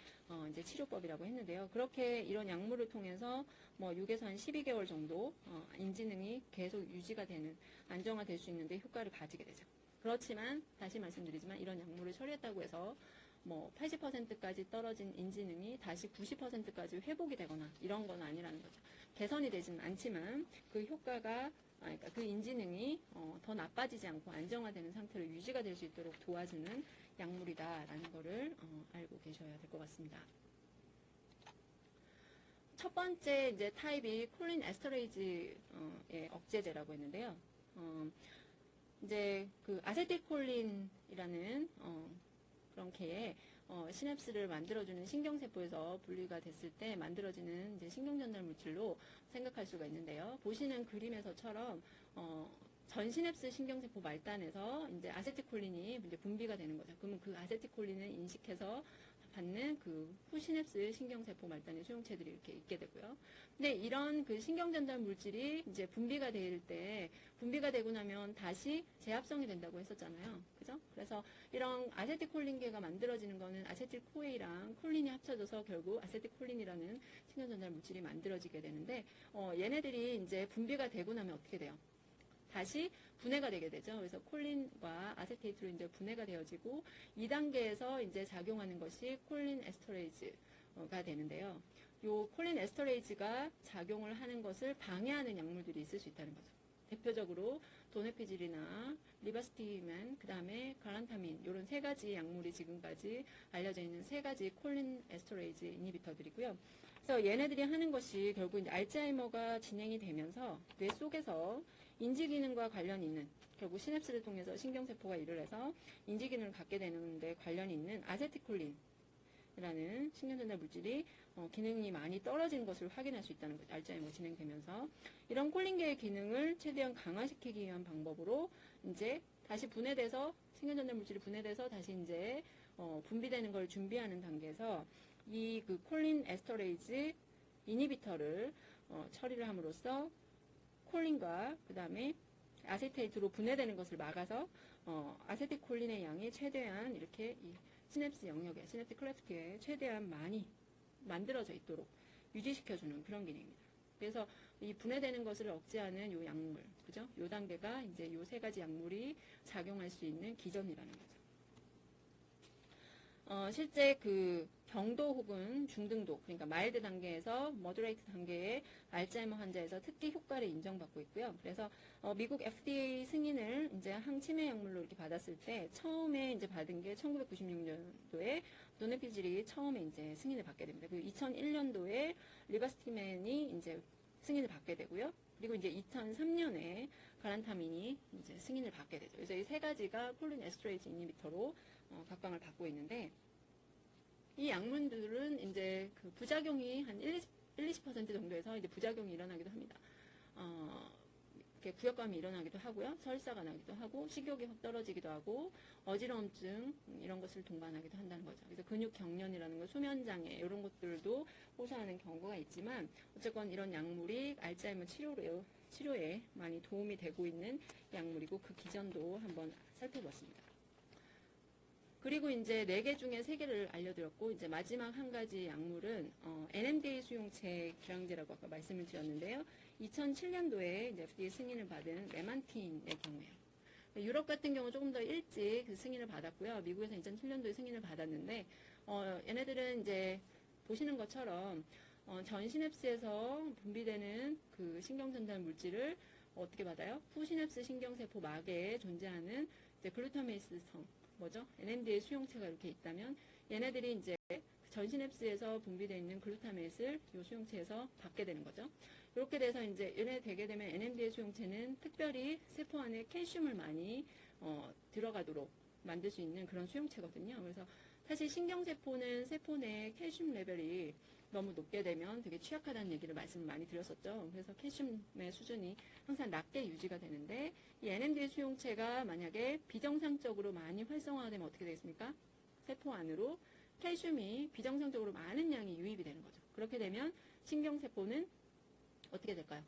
이제 치료법이라고 했는데요. 그렇게 이런 약물을 통해서 뭐 6에서 한 12개월 정도 인지능이 계속 유지가 되는, 안정화될 수 있는데 효과를 가지게 되죠. 그렇지만 다시 말씀드리지만 이런 약물을 처리했다고 해서 뭐 80%까지 떨어진 인지능이 다시 90%까지 회복이 되거나 이런 건 아니라는 거죠. 개선이 되지는 않지만 그 효과가 그러니까 그 인지능이 더 나빠지지 않고 안정화되는 상태로 유지가 될 수 있도록 도와주는 약물이다라는 거를 알고 계셔야 될 것 같습니다. 첫 번째 이제 타입이 콜린 에스터레이즈의 억제제라고 했는데요. 이제 그 아세틸콜린이라는 그런 개의 시냅스를 만들어주는 신경세포에서 분리가 됐을 때 만들어지는 이제 신경전달 물질로 생각할 수가 있는데요. 보시는 그림에서처럼 전 시냅스 신경세포 말단에서 이제 아세틸콜린이 이제 분비가 되는 거죠. 그러면 그 아세틸콜린을 인식해서 받는 그 후시냅스 신경세포 말단의 수용체들이 이렇게 있게 되고요. 근데 이런 그 신경전달 물질이 이제 분비가 되고 나면 다시 재합성이 된다고 했었잖아요. 그죠? 그래서 이런 아세틸콜린계가 만들어지는 거는 아세틸코에이랑 콜린이 합쳐져서 결국 아세틸콜린이라는 신경전달 물질이 만들어지게 되는데, 얘네들이 이제 분비가 되고 나면 어떻게 돼요? 다시 분해가 되게 되죠. 그래서 콜린과 아세테이트로 이제 분해가 되어지고 2단계에서 이제 작용하는 것이 콜린 에스터레이즈가 되는데요. 요 콜린 에스터레이즈가 작용을 하는 것을 방해하는 약물들이 있을 수 있다는 거죠. 대표적으로 도네피질이나 리바스티만, 그 다음에 갈란타민, 이런 세 가지 약물이 지금까지 알려져 있는 세 가지 콜린 에스터레이즈 이니비터들이고요. 그래서 얘네들이 하는 것이 결국 이제 알츠하이머가 진행이 되면서 뇌 속에서 인지기능과 관련 있는, 결국 시냅스를 통해서 신경세포가 일을 해서 인지기능을 갖게 되는데 관련이 있는 아세틸콜린이라는 신경전달 물질이 기능이 많이 떨어지는 것을 확인할 수 있다는 거죠. 알츠하이머 진행되면서. 이런 콜린계의 기능을 최대한 강화시키기 위한 방법으로 이제 다시 분해돼서, 신경전달 물질이 분해돼서 다시 이제 분비되는 걸 준비하는 단계에서 이 그 콜린 에스터레이즈 이니비터를 처리를 함으로써 콜린과 그 다음에 아세테이트로 분해되는 것을 막아서 아세틸콜린의 양이 최대한 이렇게 이 시냅스 영역에, 시냅틱 클레프트에 최대한 많이 만들어져 있도록 유지시켜주는 그런 기능입니다. 그래서 이 분해되는 것을 억제하는 요 약물, 그죠? 요 단계가 이제 요 세 가지 약물이 작용할 수 있는 기전이라는 거죠. 실제 그 경도 혹은 중등도, 그러니까 마일드 단계에서 머드레이트 단계의 알츠하이머 환자에서 특히 효과를 인정받고 있고요. 그래서 미국 FDA 승인을 이제 항치매 약물로 이렇게 받았을 때 처음에 이제 받은 게 1996년도에 도네피질이 처음에 이제 승인을 받게 됩니다. 그리고 2001년도에 리바스티맨이 이제 승인을 받게 되고요. 그리고 이제 2003년에 가란타민이 이제 승인을 받게 되죠. 그래서 이 세 가지가 콜린 에스트레이즈 이니비터로 각광을 받고 있는데, 이 약물들은 이제 그 부작용이 한 20% 정도에서 이제 부작용이 일어나기도 합니다. 이렇게 구역감이 일어나기도 하고요. 설사가 나기도 하고, 식욕이 확 떨어지기도 하고, 어지러움증, 이런 것을 동반하기도 한다는 거죠. 그래서 근육 경련이라는 거, 수면장애, 이런 것들도 호소하는 경우가 있지만, 어쨌건 이런 약물이 알츠하이머 치료에 많이 도움이 되고 있는 약물이고, 그 기전도 한번 살펴봤습니다. 그리고 이제 4개 중에 3개를 알려드렸고, 이제 마지막 한 가지 약물은 NMDA 수용체 기량제라고 아까 말씀을 드렸는데요. 2007년도에 이제 FDA 승인을 받은 메만틴의 경우예요. 유럽 같은 경우 조금 더 일찍 그 승인을 받았고요. 미국에서 2007년도에 승인을 받았는데, 얘네들은 이제 보시는 것처럼 전 시냅스에서 분비되는 그 신경전달 물질을 어떻게 받아요? 후시냅스 신경세포 막에 존재하는 이제 글루타메이스성, 뭐죠? NMDA 수용체가 이렇게 있다면 얘네들이 이제 전 시냅스에서 분비되어 있는 글루타메이스를 이 수용체에서 받게 되는 거죠. 이렇게 돼서 이제 얘네 되게 되면 NMDA 수용체는 특별히 세포 안에 칼슘을 많이 들어가도록 만들 수 있는 그런 수용체거든요. 그래서 사실 신경세포는 세포 내 칼슘 레벨이 너무 높게 되면 되게 취약하다는 얘기를 말씀을 많이 드렸었죠. 그래서 칼슘의 수준이 항상 낮게 유지가 되는데, 이 NMDA 수용체가 만약에 비정상적으로 많이 활성화되면 어떻게 되겠습니까? 세포 안으로 칼슘이 비정상적으로 많은 양이 유입이 되는 거죠. 그렇게 되면 신경세포는 어떻게 될까요?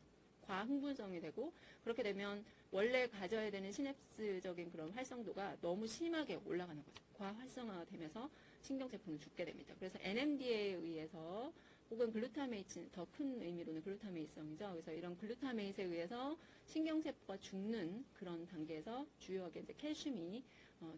과흥분성이 되고, 그렇게 되면 원래 가져야 되는 시냅스적인 그런 활성도가 너무 심하게 올라가는 거죠. 과활성화가 되면서 신경세포는 죽게 됩니다. 그래서 NMDA에 의해서, 혹은 글루타메이트, 더 큰 의미로는 글루타메이트성이죠. 그래서 이런 글루타메이트에 의해서 신경세포가 죽는 그런 단계에서 주요하게 이제 칼슘이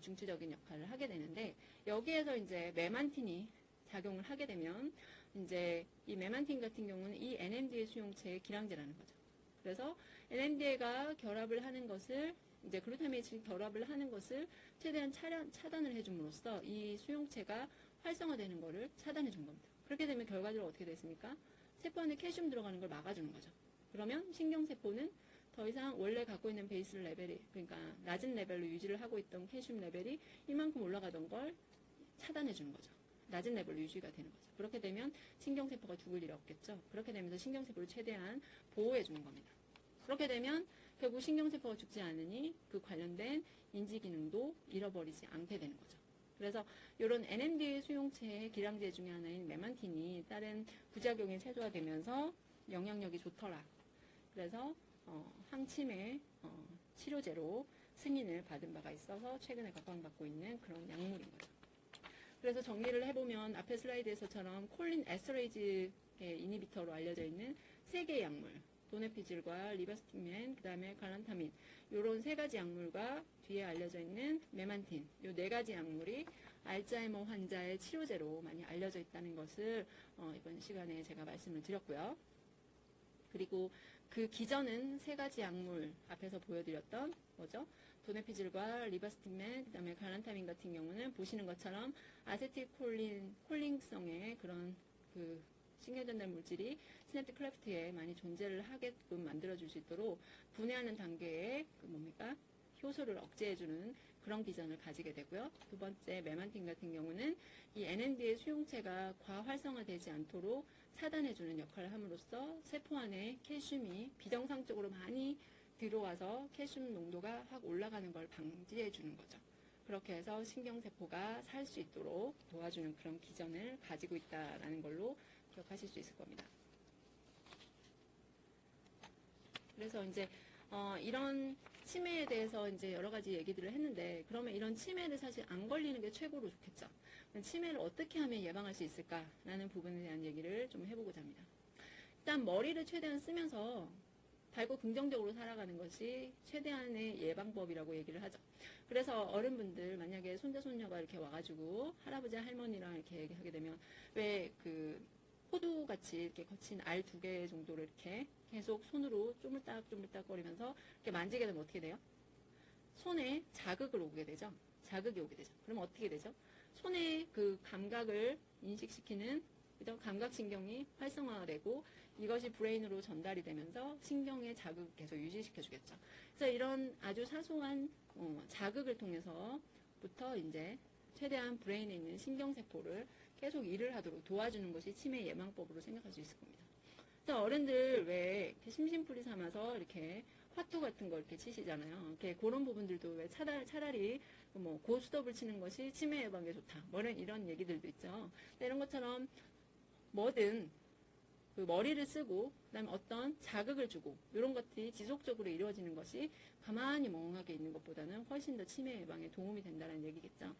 중추적인 역할을 하게 되는데, 여기에서 이제 메만틴이 작용을 하게 되면 이제 이 메만틴 같은 경우는 이 NMDA 수용체의 기량제라는 거죠. 그래서 NMDA가 결합을 하는 것을, 이제 글루타메이트 결합을 하는 것을 최대한 차단을 해줌으로써 이 수용체가 활성화되는 것을 차단해 준 겁니다. 그렇게 되면 결과적으로 어떻게 됐습니까? 세포 안에 칼슘 들어가는 걸 막아주는 거죠. 그러면 신경세포는 더 이상 원래 갖고 있는 베이스 레벨이, 그러니까 낮은 레벨로 유지를 하고 있던 칼슘 레벨이 이만큼 올라가던 걸 차단해 주는 거죠. 낮은 레벨로 유지가 되는 거죠. 그렇게 되면 신경세포가 죽을 일이 없겠죠. 그렇게 되면서 신경세포를 최대한 보호해 주는 겁니다. 그렇게 되면 결국 신경세포가 죽지 않으니 그 관련된 인지기능도 잃어버리지 않게 되는 거죠. 그래서 이런 NMDA 수용체의 기량제 중에 하나인 메만틴이 다른 부작용이 최소화되면서 영향력이 좋더라. 그래서 항치매 치료제로 승인을 받은 바가 있어서 최근에 각광받고 있는 그런 약물인 거죠. 그래서 정리를 해보면 앞에 슬라이드에서처럼 콜린 에스터레이즈의 이니비터로 알려져 있는 3개의 약물, 도네피질과 리바스티맨, 그 다음에 갈란타민, 이런 3가지 약물과 뒤에 알려져 있는 메만틴, 이 4가지 약물이 알츠하이머 환자의 치료제로 많이 알려져 있다는 것을 이번 시간에 제가 말씀을 드렸고요. 그리고 그 기전은 3가지 약물 앞에서 보여드렸던 뭐죠? 도네피질과 리바스틴맨, 그 다음에 갈란타민 같은 경우는 보시는 것처럼 아세틸콜린성의 그런 그 신경전달 물질이 시냅틱 클레프트에 많이 존재를 하게끔 만들어줄 수 있도록 분해하는 단계에 그 뭡니까? 효소를 억제해주는 그런 기전을 가지게 되고요. 두 번째 메만틴 같은 경우는 이 NMDA 수용체가 과활성화되지 않도록 차단해주는 역할을 함으로써 세포 안에 칼슘이 비정상적으로 많이 들어와서 칼슘 농도가 확 올라가는 걸 방지해주는 거죠. 그렇게 해서 신경세포가 살 수 있도록 도와주는 그런 기전을 가지고 있다는 걸로 기억하실 수 있을 겁니다. 그래서 이제 이런 치매에 대해서 이제 여러 가지 얘기들을 했는데, 그러면 이런 치매를 사실 안 걸리는 게 최고로 좋겠죠. 치매를 어떻게 하면 예방할 수 있을까라는 부분에 대한 얘기를 좀 해보고자 합니다. 일단 머리를 최대한 쓰면서 밝고 긍정적으로 살아가는 것이 최대한의 예방법이라고 얘기를 하죠. 그래서 어른분들 만약에 손자 손녀가 이렇게 와가지고 할아버지 할머니랑 이렇게 얘기하게 되면 왜 그 호두같이 이렇게 거친 알 2개 정도를 이렇게 계속 손으로 쪼물딱 거리면서 이렇게 만지게 되면 어떻게 돼요? 손에 자극을 오게 되죠. 자극이 오게 되죠. 그럼 어떻게 되죠? 손의 그 감각을 인식시키는, 그죠? 감각신경이 활성화되고 이것이 브레인으로 전달이 되면서 신경의 자극을 계속 유지시켜주겠죠. 그래서 이런 아주 사소한 자극을 통해서부터 이제 최대한 브레인에 있는 신경세포를 계속 일을 하도록 도와주는 것이 치매 예방법으로 생각할 수 있을 겁니다. 그래서 어른들 왜 이렇게 심심풀이 삼아서 이렇게 화투 같은 거 이렇게 치시잖아요. 이렇게 그런 부분들도 왜 차라리 뭐 고스톱을 치는 것이 치매 예방에 좋다. 뭐 이런 얘기들도 있죠. 이런 것처럼 뭐든 그 머리를 쓰고 그다음에 어떤 자극을 주고 이런 것들이 지속적으로 이루어지는 것이 가만히 멍하게 있는 것보다는 훨씬 더 치매 예방에 도움이 된다는 얘기겠죠.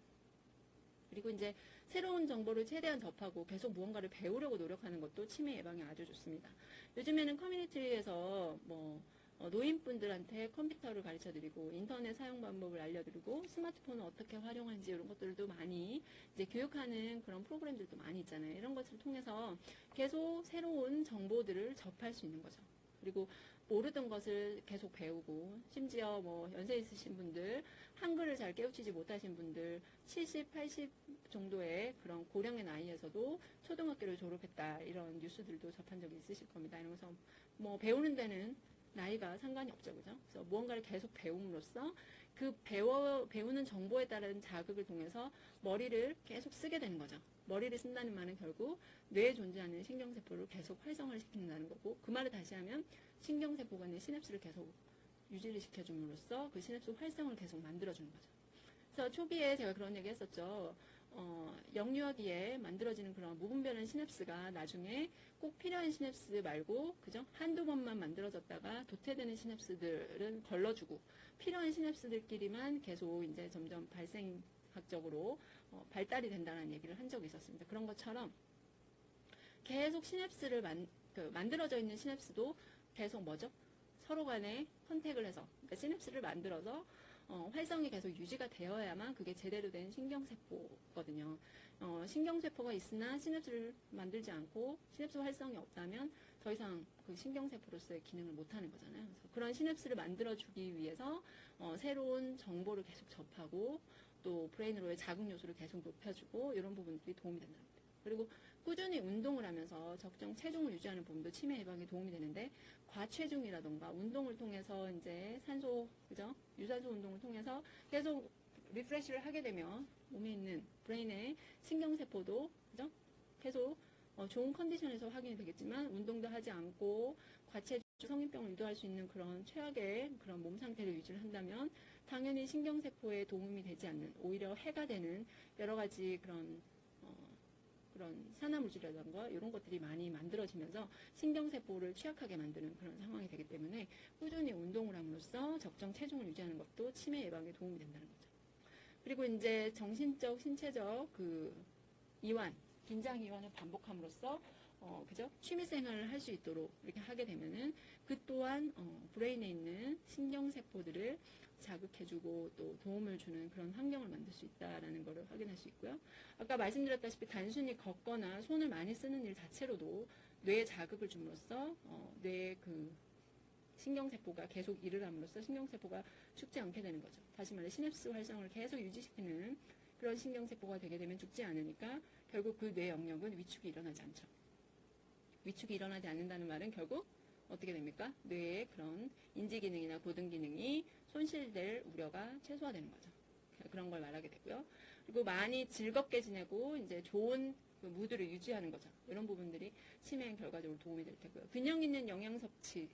그리고 이제 새로운 정보를 최대한 접하고 계속 무언가를 배우려고 노력하는 것도 치매 예방에 아주 좋습니다. 요즘에는 커뮤니티에서 뭐 노인분들한테 컴퓨터를 가르쳐드리고 인터넷 사용 방법을 알려드리고 스마트폰을 어떻게 활용하는지 이런 것들도 많이 이제 교육하는 그런 프로그램들도 많이 있잖아요. 이런 것을 통해서 계속 새로운 정보들을 접할 수 있는 거죠. 그리고 모르던 것을 계속 배우고, 심지어 뭐 연세 있으신 분들, 한글을 잘 깨우치지 못하신 분들, 70, 80 정도의 그런 고령의 나이에서도 초등학교를 졸업했다, 이런 뉴스들도 접한 적이 있으실 겁니다. 이러면서 뭐 배우는 데는 나이가 상관이 없죠, 그죠? 그래서 무언가를 계속 배움으로써 그 배우는 정보에 따른 자극을 통해서 머리를 계속 쓰게 되는 거죠. 머리를 쓴다는 말은 결국 뇌에 존재하는 신경세포를 계속 활성화를 시킨다는 거고, 그 말을 다시 하면 신경세포가 내 시냅스를 계속 유지를 시켜줌으로써 그 시냅스 활성을 계속 만들어주는 거죠. 그래서 초기에 제가 그런 얘기 했었죠. 영유아기에 만들어지는 그런 무분별한 시냅스가 나중에 꼭 필요한 시냅스 말고, 그죠? 한두 번만 만들어졌다가 도태되는 시냅스들은 걸러주고, 필요한 시냅스들끼리만 계속 이제 점점 발생학적으로 발달이 된다는 얘기를 한 적이 있었습니다. 그런 것처럼 계속 시냅스를 만들어져 있는 시냅스도 계속 뭐죠? 서로 간에 컨택을 해서, 그러니까 시냅스를 만들어서 활성이 계속 유지가 되어야만 그게 제대로 된 신경세포거든요. 신경세포가 있으나 시냅스를 만들지 않고 시냅스 활성이 없다면 더 이상 그 신경세포로서의 기능을 못하는 거잖아요. 그래서 그런 시냅스를 만들어주기 위해서 새로운 정보를 계속 접하고 또 브레인으로의 자극 요소를 계속 높여주고 이런 부분들이 도움이 된다는 거예요. 그리고 꾸준히 운동을 하면서 적정 체중을 유지하는 부분도 치매 예방에 도움이 되는데, 과체중이라던가 운동을 통해서 이제 산소, 그죠? 유산소 운동을 통해서 계속 리프레시를 하게 되면 몸에 있는 브레인의 신경세포도, 그죠? 계속 좋은 컨디션에서 확인이 되겠지만, 운동도 하지 않고 과체중 성인병을 유도할 수 있는 그런 최악의 그런 몸 상태를 유지를 한다면 당연히 신경세포에 도움이 되지 않는, 오히려 해가 되는 여러 가지 그런 산화물질이라던가 이런 것들이 많이 만들어지면서 신경세포를 취약하게 만드는 그런 상황이 되기 때문에 꾸준히 운동을 함으로써 적정 체중을 유지하는 것도 치매 예방에 도움이 된다는 거죠. 그리고 이제 정신적, 신체적 그 이완, 긴장 이완을 반복함으로써 그죠? 취미생활을 할 수 있도록 이렇게 하게 되면은 그 또한 브레인에 있는 신경세포들을 자극해주고 또 도움을 주는 그런 환경을 만들 수 있다라는 것을 확인할 수 있고요. 아까 말씀드렸다시피 단순히 걷거나 손을 많이 쓰는 일 자체로도 뇌에 자극을 줌으로써 뇌의 그 신경세포가 계속 일을 함으로써 신경세포가 죽지 않게 되는 거죠. 다시 말해 시냅스 활성을 계속 유지시키는 그런 신경세포가 되게 되면 죽지 않으니까 결국 그 뇌 영역은 위축이 일어나지 않죠. 위축이 일어나지 않는다는 말은 결국 어떻게 됩니까? 뇌의 그런 인지기능이나 고등기능이 손실될 우려가 최소화되는 거죠. 그런 걸 말하게 되고요. 그리고 많이 즐겁게 지내고 이제 좋은 그 무드를 유지하는 거죠. 이런 부분들이 치매에 결과적으로 도움이 될 테고요. 균형 있는 영양 섭취,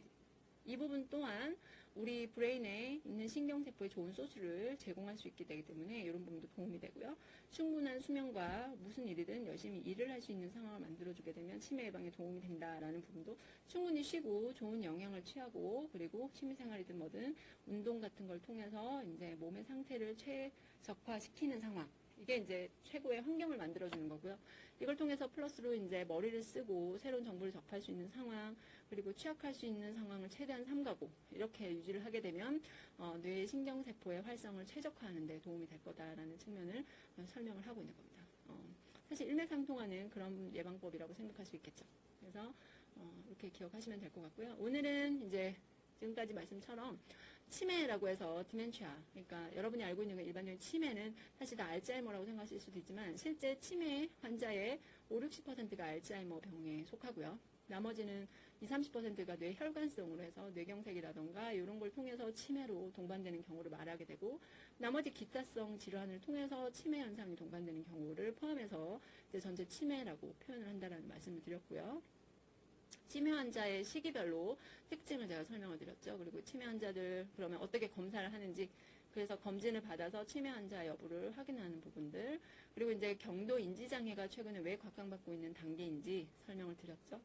이 부분 또한 우리 브레인에 있는 신경세포에 좋은 소스를 제공할 수 있게 되기 때문에 이런 부분도 도움이 되고요. 충분한 수면과 무슨 일이든 열심히 일을 할 수 있는 상황을 만들어주게 되면 치매 예방에 도움이 된다라는 부분도 충분히 쉬고 좋은 영양을 취하고 그리고 취미생활이든 뭐든 운동 같은 걸 통해서 이제 몸의 상태를 최적화시키는 상황. 이게 이제 최고의 환경을 만들어주는 거고요. 이걸 통해서 플러스로 이제 머리를 쓰고 새로운 정보를 접할 수 있는 상황, 그리고 취약할 수 있는 상황을 최대한 삼가고 이렇게 유지를 하게 되면 뇌의 신경세포의 활성을 최적화하는 데 도움이 될 거다라는 측면을 설명을 하고 있는 겁니다. 사실 일맥상통하는 그런 예방법이라고 생각할 수 있겠죠. 그래서 이렇게 기억하시면 될 것 같고요. 오늘은 이제 지금까지 말씀처럼 치매라고 해서 디멘치아, 그러니까 여러분이 알고 있는 일반적인 치매는 사실 다 알츠하이머라고 생각하실 수도 있지만 실제 치매 환자의 50~60%가 알츠하이머 병에 속하고요. 나머지는 20~30%가 뇌혈관성으로 해서 뇌경색이라던가 이런 걸 통해서 치매로 동반되는 경우를 말하게 되고 나머지 기타성 질환을 통해서 치매 현상이 동반되는 경우를 포함해서 이제 전체 치매라고 표현을 한다라는 말씀을 드렸고요. 치매 환자의 시기별로 특징을 제가 설명을 드렸죠. 그리고 치매 환자들 그러면 어떻게 검사를 하는지 그래서 검진을 받아서 치매 환자 여부를 확인하는 부분들 그리고 이제 경도 인지장애가 최근에 왜 각광받고 있는 단계인지 설명을 드렸죠.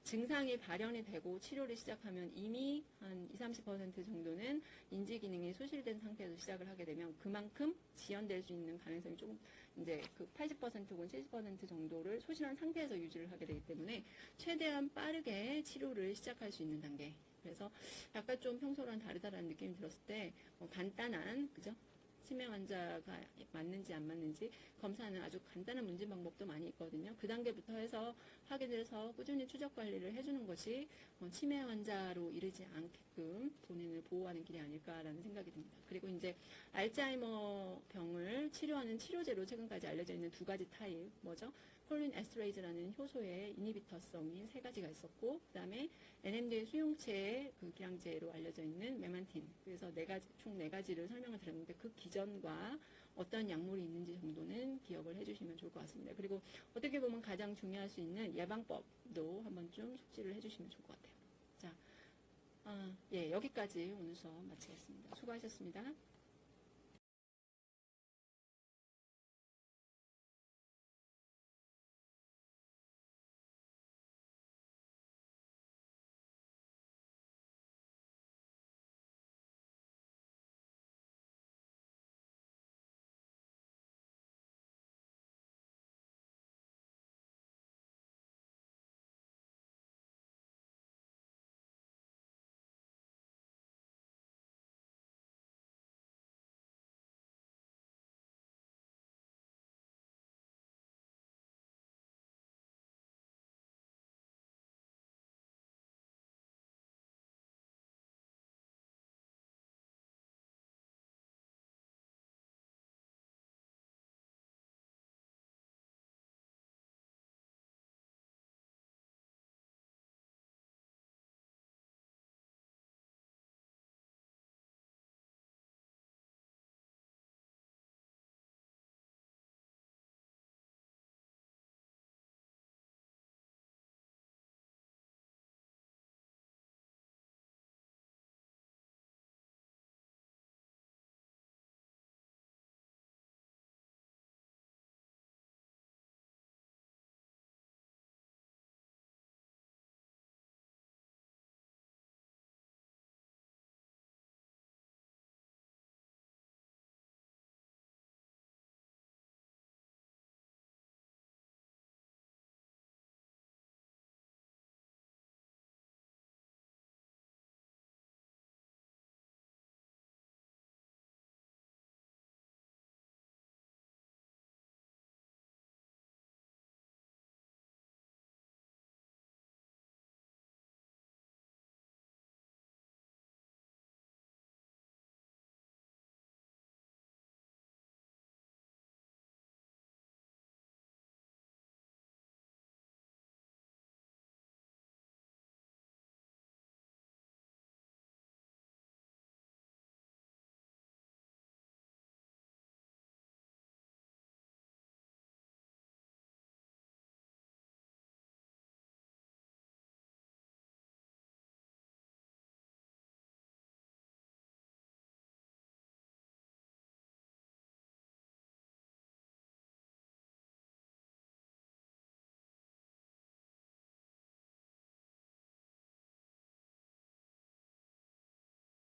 증상이 발현이 되고 치료를 시작하면 이미 한 20~30% 정도는 인지 기능이 소실된 상태에서 시작을 하게 되면 그만큼 지연될 수 있는 가능성이 조금 이제 그 80% 혹은 70% 정도를 소실한 상태에서 유지를 하게 되기 때문에 최대한 빠르게 치료를 시작할 수 있는 단계. 그래서 약간 좀 평소랑 다르다라는 느낌이 들었을 때 간단한 그죠? 치매 환자가 맞는지 안 맞는지 검사하는 아주 간단한 문진 방법도 많이 있거든요. 그 단계부터 해서 확인을 해서 꾸준히 추적 관리를 해주는 것이 치매 환자로 이르지 않게끔 본인을 보호하는 길이 아닐까라는 생각이 듭니다. 그리고 이제 알츠하이머 병을 치료하는 치료제로 최근까지 알려져 있는 두 가지 타입, 뭐죠? 콜린 에스트레이즈라는 효소의 이니비터성이 세 가지가 있었고, 그 다음에 NMDA 수용체의 그 기량제로 알려져 있는 메만틴. 그래서 총 네 가지를 설명을 드렸는데 그 기전과 어떤 약물이 있는지 정도는 기억을 해주시면 좋을 것 같습니다. 그리고 어떻게 보면 가장 중요할 수 있는 예방법도 한번 좀 숙지를 해주시면 좋을 것 같아요. 자, 예, 여기까지 오늘 수업 마치겠습니다. 수고하셨습니다.